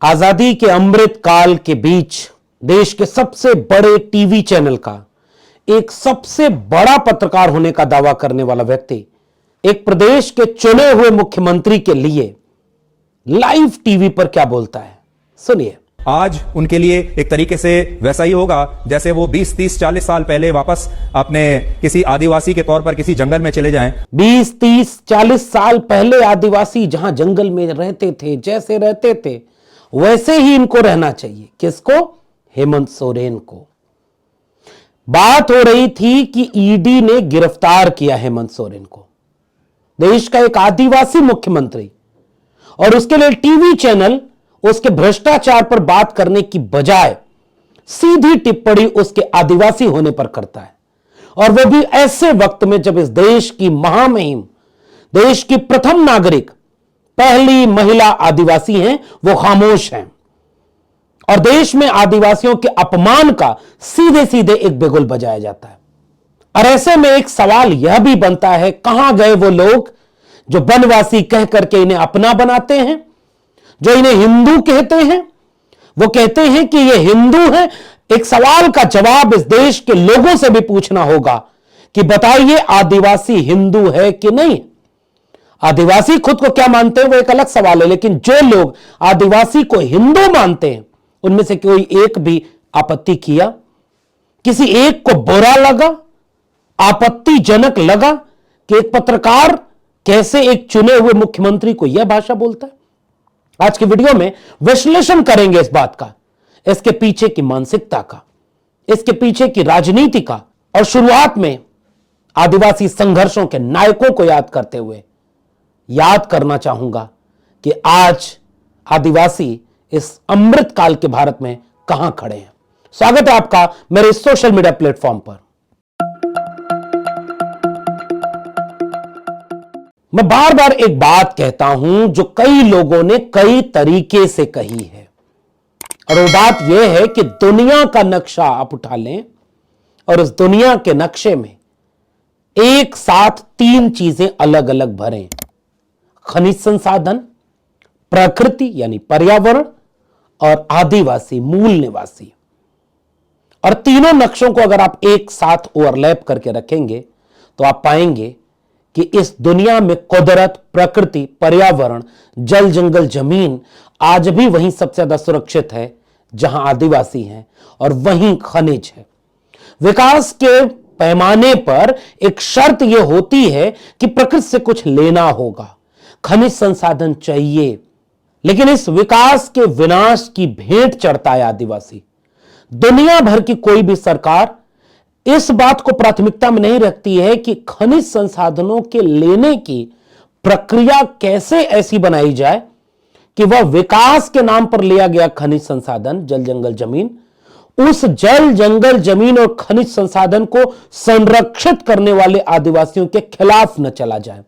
आजादी के अमृत काल के बीच देश के सबसे बड़े टीवी चैनल का एक सबसे बड़ा पत्रकार होने का दावा करने वाला व्यक्ति एक प्रदेश के चुने हुए मुख्यमंत्री के लिए लाइव टीवी पर क्या बोलता है, सुनिए। आज उनके लिए एक तरीके से वैसा ही होगा जैसे वो 20, 30, 40 साल पहले वापस अपने किसी आदिवासी के तौर पर किसी जंगल में चले जाएं। 20, 30, 40 साल पहले आदिवासी जहां जंगल में रहते थे, जैसे रहते थे वैसे ही इनको रहना चाहिए। किसको? हेमंत सोरेन को। बात हो रही थी कि ईडी ने गिरफ्तार किया हेमंत सोरेन को, देश का एक आदिवासी मुख्यमंत्री, और उसके लिए टीवी चैनल उसके भ्रष्टाचार पर बात करने की बजाय सीधी टिप्पणी उसके आदिवासी होने पर करता है। और वो भी ऐसे वक्त में जब इस देश की महामहिम, देश की प्रथम नागरिक, पहली महिला आदिवासी हैं, वो खामोश हैं और देश में आदिवासियों के अपमान का सीधे सीधे एक बिगुल बजाया जाता है। और ऐसे में एक सवाल यह भी बनता है, कहां गए वो लोग जो वनवासी कह करके इन्हें अपना बनाते हैं, जो इन्हें हिंदू कहते हैं? वो कहते हैं कि ये हिंदू हैं। एक सवाल का जवाब इस देश के लोगों से भी पूछना होगा कि बताइए, आदिवासी हिंदू है कि नहीं? आदिवासी खुद को क्या मानते हैं वो एक अलग सवाल है, लेकिन जो लोग आदिवासी को हिंदू मानते हैं उनमें से कोई एक भी आपत्ति किया? किसी एक को बुरा लगा, आपत्तिजनक लगा कि एक पत्रकार कैसे एक चुने हुए मुख्यमंत्री को यह भाषा बोलता है? आज की वीडियो में विश्लेषण करेंगे इस बात का, इसके पीछे की मानसिकता का, इसके पीछे की राजनीति का, और शुरुआत में आदिवासी संघर्षों के नायकों को याद करते हुए याद करना चाहूंगा कि आज आदिवासी इस अमृत काल के भारत में कहां खड़े हैं। स्वागत है आपका मेरे सोशल मीडिया प्लेटफॉर्म पर। मैं बार बार एक बात कहता हूं जो कई लोगों ने कई तरीके से कही है, और वो बात यह है कि दुनिया का नक्शा आप उठा लें और उस दुनिया के नक्शे में एक साथ तीन चीजें अलग अलग भरें: खनिज संसाधन, प्रकृति यानी पर्यावरण, और आदिवासी मूल निवासी। और तीनों नक्शों को अगर आप एक साथ ओवरलैप करके रखेंगे तो आप पाएंगे कि इस दुनिया में कुदरत, प्रकृति, पर्यावरण, जल, जंगल, जमीन आज भी वहीं सबसे ज्यादा सुरक्षित है जहां आदिवासी हैं, और वहीं खनिज है। विकास के पैमाने पर एक शर्त यह होती है कि प्रकृति से कुछ लेना होगा, खनिज संसाधन चाहिए, लेकिन इस विकास के विनाश की भेंट चढ़ता है आदिवासी। दुनिया भर की कोई भी सरकार इस बात को प्राथमिकता में नहीं रखती है कि खनिज संसाधनों के लेने की प्रक्रिया कैसे ऐसी बनाई जाए कि वह विकास के नाम पर लिया गया खनिज संसाधन, जल, जंगल, जमीन, उस जल, जंगल, जमीन और खनिज संसाधन को संरक्षित करने वाले आदिवासियों के खिलाफ न चला जाए।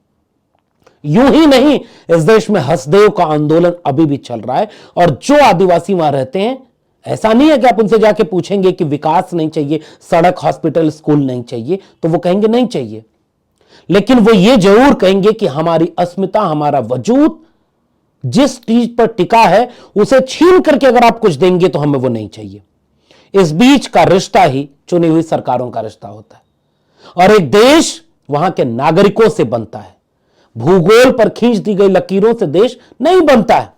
यूं ही नहीं, इस देश में हसदेव का आंदोलन अभी भी चल रहा है, और जो आदिवासी वहां रहते हैं, ऐसा नहीं है कि आप उनसे जाके पूछेंगे कि विकास नहीं चाहिए, सड़क, हॉस्पिटल, स्कूल नहीं चाहिए, तो वो कहेंगे नहीं चाहिए, लेकिन वो ये जरूर कहेंगे कि हमारी अस्मिता, हमारा वजूद जिस चीज पर टिका है उसे छीन करके अगर आप कुछ देंगे तो हमें वो नहीं चाहिए। इस बीच का रिश्ता ही चुनी हुई सरकारों का रिश्ता होता है, और एक देश वहां के नागरिकों से बनता है। भूगोल पर खींच दी गई लकीरों से देश नहीं बनता है।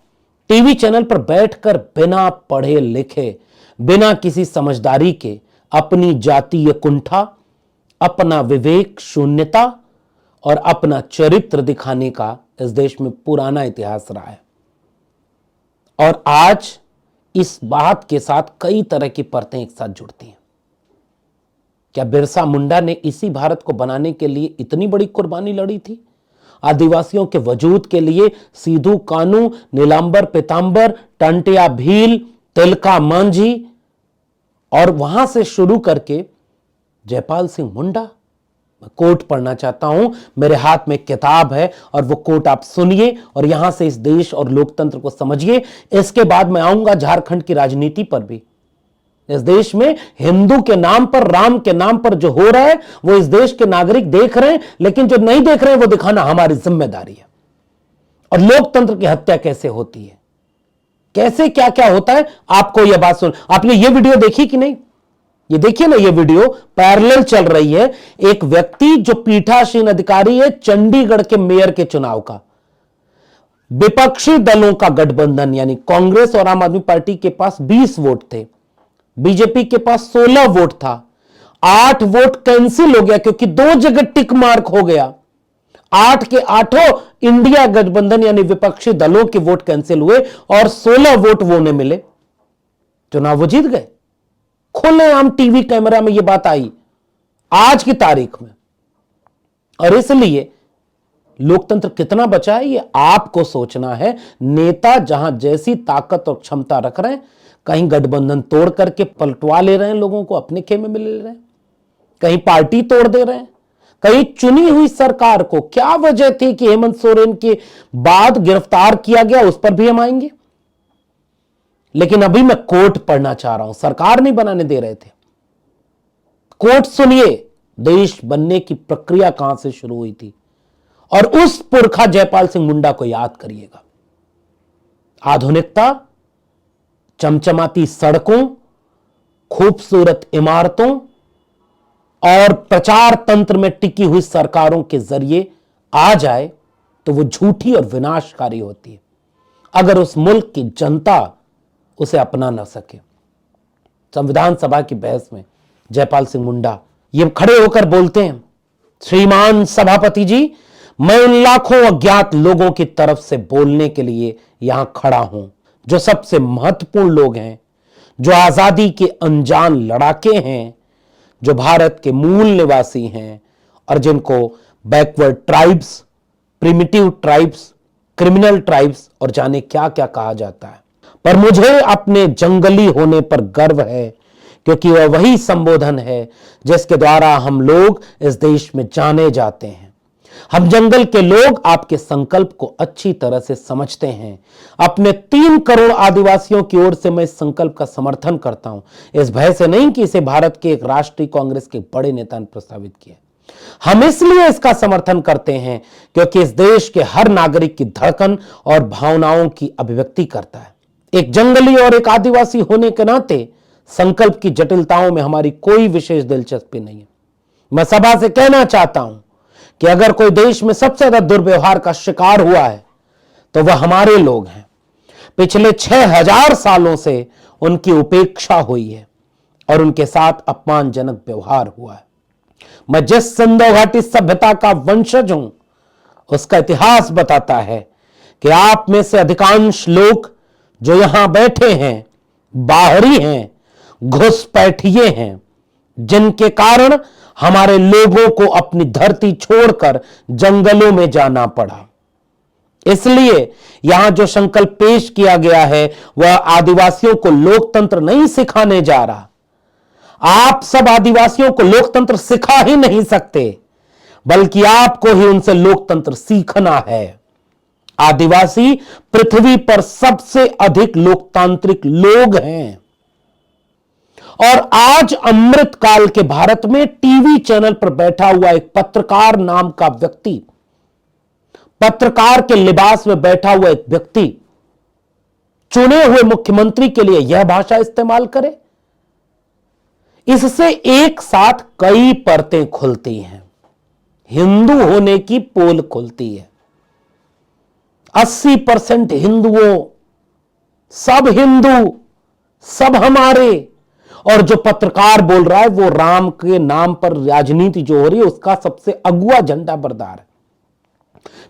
टीवी चैनल पर बैठकर बिना पढ़े लिखे, बिना किसी समझदारी के अपनी जातीय कुंठा, अपना विवेक शून्यता और अपना चरित्र दिखाने का इस देश में पुराना इतिहास रहा है। और आज इस बात के साथ कई तरह की परतें एक साथ जुड़ती हैं। क्या बिरसा मुंडा ने इसी भारत को बनाने के लिए इतनी बड़ी कुर्बानी लड़ी थी? आदिवासियों के वजूद के लिए सीधू कानू, नीलांबर पीतांबर, टंटिया भील, तिलका मांझी, और वहां से शुरू करके जयपाल सिंह मुंडा। मैं कोट पढ़ना चाहता हूं, मेरे हाथ में किताब है और वो कोट आप सुनिए और यहां से इस देश और लोकतंत्र को समझिए। इसके बाद मैं आऊंगा झारखंड की राजनीति पर भी। इस देश में हिंदू के नाम पर, राम के नाम पर जो हो रहा है वो इस देश के नागरिक देख रहे हैं, लेकिन जो नहीं देख रहे हैं वो दिखाना हमारी जिम्मेदारी है। और लोकतंत्र की हत्या कैसे होती है कैसे क्या क्या होता है, आपको यह बात सुन। आपने यह वीडियो देखी कि नहीं? ये देखिए ना, ये वीडियो पैरेलल चल रही है। एक व्यक्ति जो पीठासीन अधिकारी है चंडीगढ़ के मेयर के चुनाव का, विपक्षी दलों का गठबंधन यानी कांग्रेस और आम आदमी पार्टी के पास 20 वोट थे, बीजेपी के पास 16 वोट था। 8 वोट कैंसिल हो गया क्योंकि 2 जगह टिक मार्क हो गया। 8 के 8 इंडिया गठबंधन यानी विपक्षी दलों के वोट कैंसिल हुए और 16 वोट वो ने मिले, चुनाव वो जीत गए। खुलेआम टीवी कैमरा में यह बात आई आज की तारीख में। और इसलिए लोकतंत्र कितना बचा है ये आपको सोचना है। नेता जहां जैसी ताकत और क्षमता रख रहे हैं, कहीं गठबंधन तोड़ करके पलटवा ले रहे हैं, लोगों को अपने खेमे में ले रहे हैं, कहीं पार्टी तोड़ दे रहे हैं, कहीं चुनी हुई सरकार को। क्या वजह थी कि हेमंत सोरेन के बाद गिरफ्तार किया गया, उस पर भी हम आएंगे। लेकिन अभी मैं कोर्ट पढ़ना चाह रहा हूं, सरकार नहीं बनाने दे रहे थे। कोर्ट सुनिए, देश बनने की प्रक्रिया कहां से शुरू हुई थी और उस पुरखा जयपाल सिंह मुंडा को याद करिएगा। आधुनिकता, चमचमाती सड़कों, खूबसूरत इमारतों और प्रचार तंत्र में टिकी हुई सरकारों के जरिए आ जाए तो वो झूठी और विनाशकारी होती है अगर उस मुल्क की जनता उसे अपना न सके। संविधान सभा की बहस में जयपाल सिंह मुंडा ये खड़े होकर बोलते हैं, श्रीमान सभापति जी, मैं उन लाखों अज्ञात लोगों की तरफ से बोलने के लिए यहां खड़ा हूं जो सबसे महत्वपूर्ण लोग हैं, जो आजादी के अनजान लड़ाके हैं, जो भारत के मूल निवासी हैं और जिनको backward tribes, primitive tribes, criminal tribes और जाने क्या क्या कहा जाता है। पर मुझे अपने जंगली होने पर गर्व है क्योंकि वह वही संबोधन है जिसके द्वारा हम लोग इस देश में जाने जाते हैं। हम जंगल के लोग आपके संकल्प को अच्छी तरह से समझते हैं। अपने 3 करोड़ आदिवासियों की ओर से मैं इस संकल्प का समर्थन करता हूं, इस भय से नहीं कि इसे भारत के एक राष्ट्रीय कांग्रेस के बड़े नेता ने प्रस्तावित किया। हम इसलिए इसका समर्थन करते हैं क्योंकि इस देश के हर नागरिक की धड़कन और भावनाओं की अभिव्यक्ति करता है। एक जंगली और एक आदिवासी होने के नाते संकल्प की जटिलताओं में हमारी कोई विशेष दिलचस्पी नहीं है। मैं सभा से कहना चाहता हूं कि अगर कोई देश में सबसे ज्यादा दुर्व्यवहार का शिकार हुआ है तो वह हमारे लोग हैं। पिछले 6000 सालों से उनकी उपेक्षा हुई है और उनके साथ अपमानजनक व्यवहार हुआ है। मैं जिस सिंधु घाटी सभ्यता का वंशज हूं उसका इतिहास बताता है कि आप में से अधिकांश लोग जो यहां बैठे हैं बाहरी हैं, घुसपैठिए हैं, जिनके कारण हमारे लोगों को अपनी धरती छोड़कर जंगलों में जाना पड़ा। इसलिए यहां जो संकल्प पेश किया गया है वह आदिवासियों को लोकतंत्र नहीं सिखाने जा रहा। आप सब आदिवासियों को लोकतंत्र सिखा ही नहीं सकते, बल्कि आपको ही उनसे लोकतंत्र सीखना है। आदिवासी पृथ्वी पर सबसे अधिक लोकतांत्रिक लोग हैं और आज अमृत काल के भारत में टीवी चैनल पर बैठा हुआ एक पत्रकार नाम का व्यक्ति, पत्रकार के लिबास में बैठा हुआ एक व्यक्ति चुने हुए मुख्यमंत्री के लिए यह भाषा इस्तेमाल करे, इससे एक साथ कई परतें खुलती हैं। हिंदू होने की पोल खुलती है। 80% हिंदुओं, सब हिंदू, सब हमारे। और जो पत्रकार बोल रहा है वो राम के नाम पर राजनीति जो हो रही है उसका सबसे अगुआ झंडा बरदार है।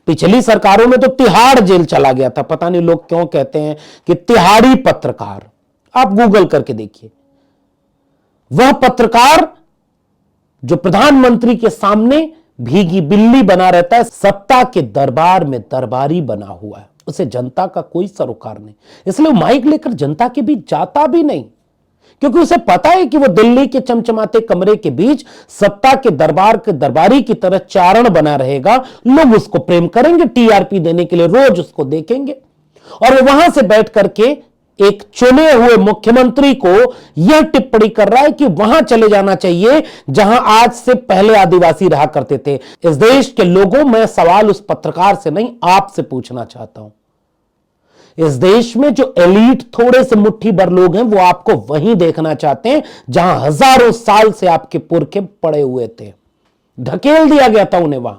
पिछली सरकारों में तो तिहाड़ जेल चला गया था, पता नहीं लोग क्यों कहते हैं कि तिहाड़ी पत्रकार। आप गूगल करके देखिए, वह पत्रकार जो प्रधानमंत्री के सामने भीगी बिल्ली बना रहता है, सत्ता के दरबार में दरबारी बना हुआ है, उसे जनता का कोई सरोकार नहीं। इसलिए माइक लेकर जनता के बीच जाता भी नहीं, क्योंकि उसे पता है कि वो दिल्ली के चमचमाते कमरे के बीच सत्ता के दरबार के दरबारी की तरह चारण बना रहेगा। लोग उसको प्रेम करेंगे, टीआरपी देने के लिए रोज उसको देखेंगे और वो वहां से बैठ करके एक चुने हुए मुख्यमंत्री को यह टिप्पणी कर रहा है कि वहां चले जाना चाहिए जहां आज से पहले आदिवासी रहा करते थे। इस देश के लोगों, मैं सवाल उस पत्रकार से नहीं आपसे पूछना चाहता हूं इस देश में जो एलीट थोड़े से मुट्ठी भर लोग हैं वो आपको वहीं देखना चाहते हैं जहां हजारों साल से आपके पुरखे पड़े हुए थे। ढकेल दिया गया था उन्हें वहां।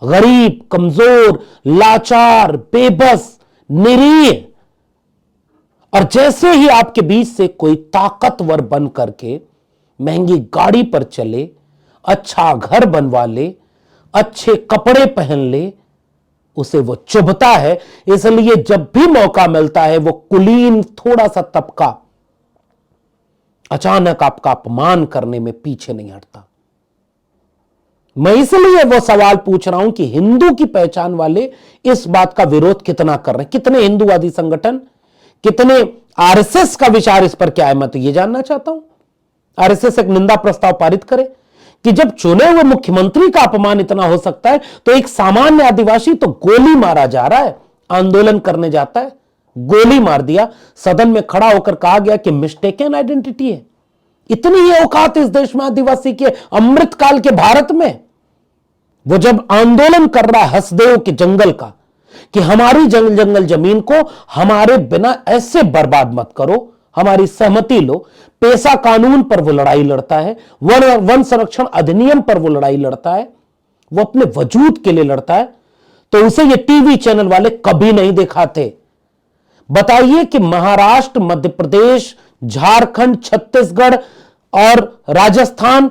गरीब, कमजोर, लाचार, बेबस, निरीह। और जैसे ही आपके बीच से कोई ताकतवर बन करके महंगी गाड़ी पर चले, अच्छा घर बनवा ले, अच्छे कपड़े पहन ले, उसे वो चुभता है। इसलिए जब भी मौका मिलता है वो कुलीन थोड़ा सा तबका अचानक आपका अपमान करने में पीछे नहीं हटता। मैं इसलिए वो सवाल पूछ रहा हूं कि हिंदू की पहचान वाले इस बात का विरोध कितना कर रहे हैं। कितने हिंदूवादी संगठन, कितने आरएसएस का विचार इस पर क्या है, मैं तो ये जानना चाहता हूं। आरएसएस एक निंदा प्रस्ताव पारित करे कि जब चुने हुए मुख्यमंत्री का अपमान इतना हो सकता है तो एक सामान्य आदिवासी तो गोली मारा जा रहा है, आंदोलन करने जाता है, गोली मार दिया। सदन में खड़ा होकर कहा गया कि मिस्टेकन आइडेंटिटी है। इतनी ही औकात इस देश में आदिवासी के अमृतकाल के भारत में। वो जब आंदोलन कर रहा है हसदेव के जंगल का कि हमारी जंगल जमीन को हमारे बिना ऐसे बर्बाद मत करो, हमारी सहमति लो। पेशा कानून पर वो लड़ाई लड़ता है, वन संरक्षण अधिनियम पर वो लड़ाई लड़ता है, वो अपने वजूद के लिए लड़ता है। तो उसे ये टीवी चैनल वाले कभी नहीं दिखाते। बताइए कि महाराष्ट्र, मध्य प्रदेश, झारखंड, छत्तीसगढ़ और राजस्थान,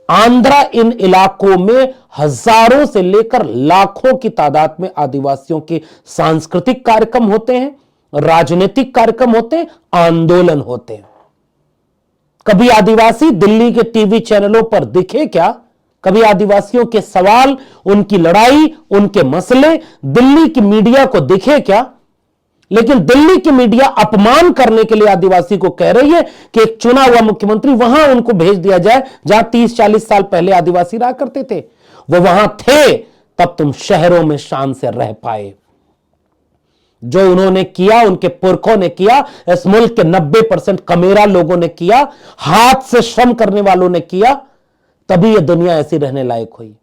आंध्रा, इन इलाकों में हजारों से लेकर लाखों की तादाद में आदिवासियों के सांस्कृतिक कार्यक्रम होते हैं, राजनीतिक कार्यक्रम होते हैं, आंदोलन होते हैं। कभी आदिवासी दिल्ली के टीवी चैनलों पर दिखे क्या? कभी आदिवासियों के सवाल, उनकी लड़ाई, उनके मसले दिल्ली की मीडिया को दिखे क्या? लेकिन दिल्ली की मीडिया अपमान करने के लिए आदिवासी को कह रही है कि एक चुना हुआ मुख्यमंत्री वहां उनको भेज दिया जाए जहां 30-40 साल पहले आदिवासी रहा करते थे। वो वहां थे तब तुम शहरों में शान से रह पाए। जो उन्होंने किया, उनके पुरखों ने किया, इस मुल्क के 90% कमेरा लोगों ने किया, हाथ से श्रम करने वालों ने किया, तभी यह दुनिया ऐसी रहने लायक हुई।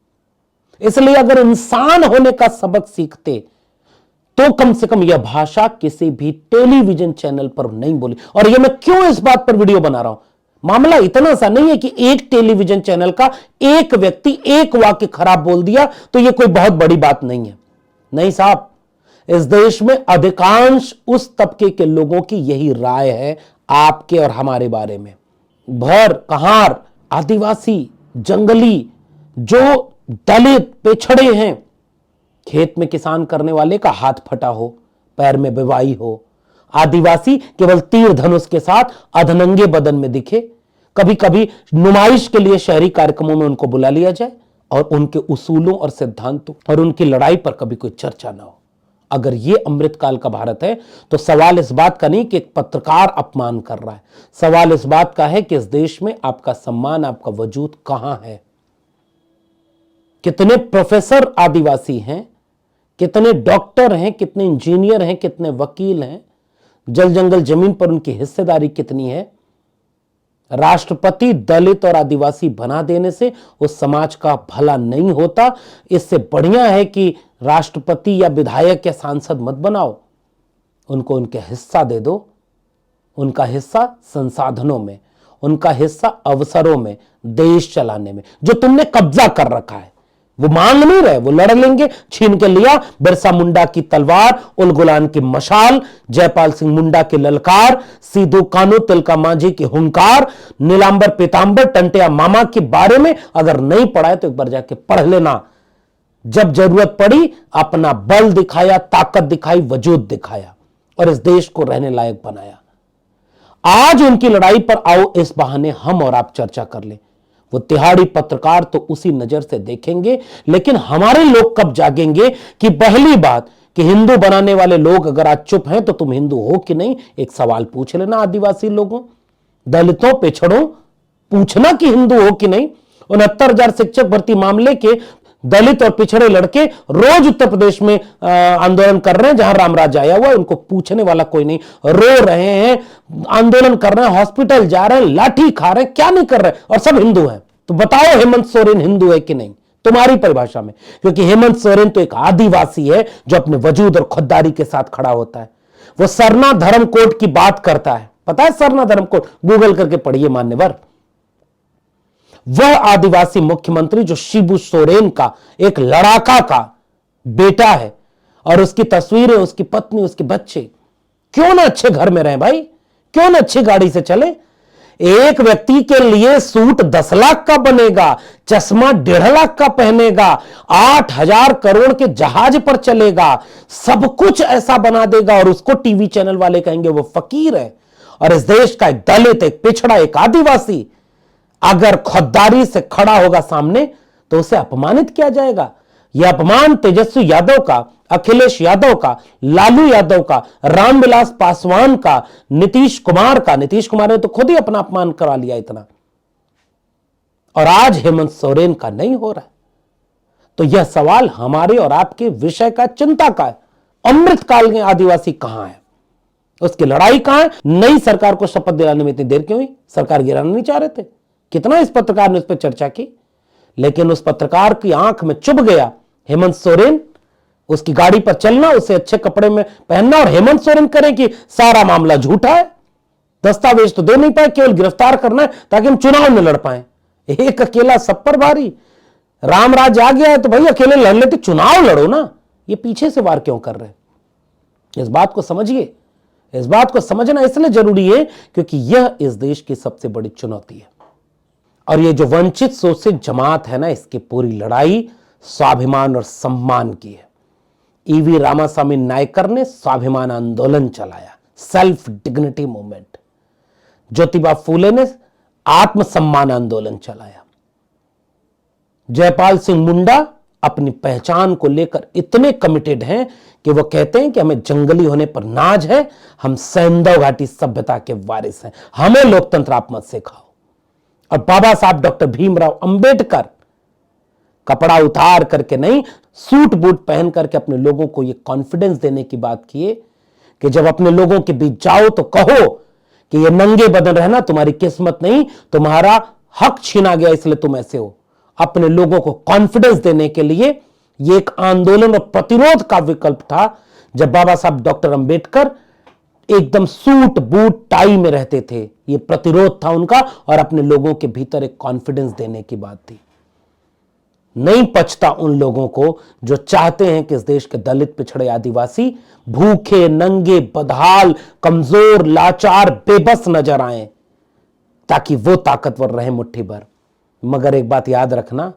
इसलिए अगर इंसान होने का सबक सीखते तो कम से कम यह भाषा किसी भी टेलीविजन चैनल पर नहीं बोली। और यह मैं क्यों इस बात पर वीडियो बना रहा हूं, मामला इतना सा नहीं है कि एक टेलीविजन चैनल का एक व्यक्ति एक वाक्य खराब बोल दिया तो यह कोई बहुत बड़ी बात नहीं है। नहीं साहब, इस देश में अधिकांश उस तबके के लोगों की यही राय है आपके और हमारे बारे में। भर, कहार, आदिवासी, जंगली, जो दलित, पिछड़े हैं, खेत में किसान करने वाले का हाथ फटा हो, पैर में बेवाई हो, आदिवासी केवल तीर धनुष के साथ अधनंगे बदन में दिखे, कभी कभी नुमाइश के लिए शहरी कार्यक्रमों में उनको बुला लिया जाए और उनके उसूलों और सिद्धांतों और उनकी लड़ाई पर कभी कोई चर्चा ना हो। अगर ये अमृतकाल का भारत है तो सवाल इस बात का नहीं कि एक पत्रकार अपमान कर रहा है, सवाल इस बात का है कि इस देश में आपका सम्मान, आपका वजूद कहां है। कितने प्रोफेसर आदिवासी हैं, कितने डॉक्टर हैं, कितने इंजीनियर हैं, कितने वकील हैं, जल जंगल जमीन पर उनकी हिस्सेदारी कितनी है। राष्ट्रपति दलित और आदिवासी बना देने से उस समाज का भला नहीं होता। इससे बढ़िया है कि राष्ट्रपति या विधायक या सांसद मत बनाओ, उनको उनके हिस्सा दे दो। उनका हिस्सा संसाधनों में, उनका हिस्सा अवसरों में, देश चलाने में। जो तुमने कब्जा कर रखा है वो मांग नहीं रहे, वो लड़ लेंगे। छीन के लिया बिरसा मुंडा की तलवार, उल गुलान की मशाल, जयपाल सिंह मुंडा की ललकार, सीधू कानू तिलका मांझी की हुंकार, नीलांबर पीतांबर टंटिया मामा के बारे में अगर नहीं पढ़ा है तो एक बार जाके पढ़ लेना। जब जरूरत पड़ी अपना बल दिखाया, ताकत दिखाई, वजूद दिखाया और इस देश को रहने लायक बनाया। आज उनकी लड़ाई पर आओ इस बहाने हम और आप चर्चा कर लें। वो तिहाड़ी पत्रकार तो उसी नजर से देखेंगे, लेकिन हमारे लोग कब जागेंगे कि पहली बात कि हिंदू बनाने वाले लोग अगर आज चुप हैं तो तुम हिंदू हो कि नहीं। एक सवाल पूछ लेना आदिवासी लोगों, दलितों, पिछड़ों, पूछना कि हिंदू हो कि नहीं। 69,000 शिक्षक भर्ती मामले के दलित और पिछड़े लड़के रोज उत्तर प्रदेश में आंदोलन कर रहे हैं जहां रामराज आया हुआ है, उनको पूछने वाला कोई नहीं। रो रहे हैं, आंदोलन कर रहे हैं, हॉस्पिटल जा रहे हैं, लाठी खा रहे हैं, क्या नहीं कर रहे हैं, और सब हिंदू हैं। तो बताओ हेमंत सोरेन हिंदू है कि नहीं? तुम्हारी परिभाषा में, क्योंकि हेमंत सोरेन तो एक आदिवासी है जो अपने वजूद और खुददारी के साथ खड़ा होता है। वो सरना धर्म कोड की बात करता है, पता है सरना धर्म कोड, गूगल करके पढ़िए मान्यवर। वह आदिवासी मुख्यमंत्री जो शिबू सोरेन का एक लड़ाका का बेटा है, और उसकी तस्वीरें, उसकी पत्नी, उसके बच्चे क्यों ना अच्छे घर में रहें भाई, क्यों ना अच्छी गाड़ी से चले। एक व्यक्ति के लिए सूट 10 लाख का बनेगा, चश्मा 1.5 लाख का पहनेगा, 8,000 करोड़ के जहाज पर चलेगा, सब कुछ ऐसा बना देगा, और उसको टीवी चैनल वाले कहेंगे वो फकीर है। और इस देश का एक दलित, एक पिछड़ा, एक आदिवासी अगर खुददारी से खड़ा होगा सामने तो उसे अपमानित किया जाएगा। यह अपमान तेजस्वी यादव का, अखिलेश यादव का, लालू यादव का, रामविलास पासवान का, नीतीश कुमार का। नीतीश कुमार ने तो खुद ही अपना अपमान करा लिया इतना, और आज हेमंत सोरेन का नहीं हो रहा है। तो यह सवाल हमारे और आपके विषय का, चिंता का है। अमृतकाल के आदिवासी कहां है, उसकी लड़ाई कहां है? नई सरकार को शपथ दिलाने में इतनी देर क्यों हुई? सरकार गिराना नहीं चाह रहे थे? कितना इस पत्रकार ने उस पर चर्चा की, लेकिन उस पत्रकार की आंख में चुभ गया हेमंत सोरेन। उसकी गाड़ी पर चलना, उसे अच्छे कपड़े में पहनना, और हेमंत सोरेन करें कि सारा मामला झूठा है, दस्तावेज तो दे नहीं पाए, केवल गिरफ्तार करना है ताकि हम चुनाव में लड़ पाए। एक अकेला सब पर भारी, राम राज्य आ गया है तो भाई अकेले लड़ लेते, चुनाव लड़ो ना। ये पीछे से वार क्यों कर रहे? इस बात को समझिए। इस बात को समझना इसलिए जरूरी है क्योंकि यह इस देश की सबसे बड़ी चुनौती है। और ये जो वंचित शोषित जमात है ना, इसकी पूरी लड़ाई स्वाभिमान और सम्मान की है। ईवी रामास्वामी नायकर ने स्वाभिमान आंदोलन चलाया, self dignity movement. Jyotiba Phule ने आत्मसम्मान आंदोलन चलाया। जयपाल सिंह मुंडा अपनी पहचान को लेकर इतने कमिटेड हैं कि वो कहते हैं कि हमें जंगली होने पर नाज है, हम सैंधव घाटी सभ्यता के वारिस हैं, हमें लोकतंत्र आप मत सिखाओ। और बाबा साहब डॉक्टर भीमराव अंबेडकर कपड़ा उतार करके नहीं, सूट बूट पहन करके अपने लोगों को यह कॉन्फिडेंस देने की बात किए कि जब अपने लोगों के बीच जाओ तो कहो कि ये नंगे बदन रहना तुम्हारी किस्मत नहीं, तुम्हारा हक छीना गया इसलिए तुम ऐसे हो। अपने लोगों को कॉन्फिडेंस देने के लिए यह एक आंदोलन और प्रतिरोध का विकल्प था। जब बाबा साहब डॉक्टर अंबेडकर एकदम सूट बूट टाई में रहते थे, यह प्रतिरोध था उनका, और अपने लोगों के भीतर एक कॉन्फिडेंस देने की बात थी। नहीं पचता उन लोगों को जो चाहते हैं कि इस देश के दलित, पिछड़े, आदिवासी भूखे, नंगे, बदहाल, कमजोर, लाचार, बेबस नजर आए ताकि वो ताकतवर रहे मुट्ठी भर। मगर एक बात याद रखना,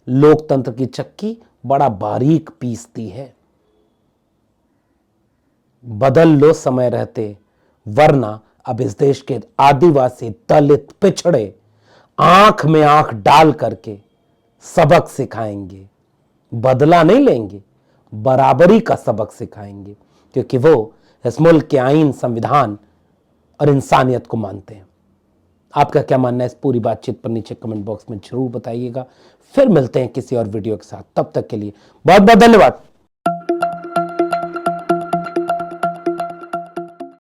लोकतंत्र की चक्की बड़ा बारीक पीसती है। बदल लो समय रहते, वरना अब इस देश के आदिवासी, दलित, पिछड़े आंख में आंख डाल करके सबक सिखाएंगे। बदला नहीं लेंगे, बराबरी का सबक सिखाएंगे, क्योंकि वो इस मुल्क के आईन, संविधान और इंसानियत को मानते हैं। आपका क्या मानना है इस पूरी बातचीत पर नीचे कमेंट बॉक्स में जरूर बताइएगा। फिर मिलते हैं किसी और वीडियो के साथ, तब तक के लिए बहुत बहुत धन्यवाद।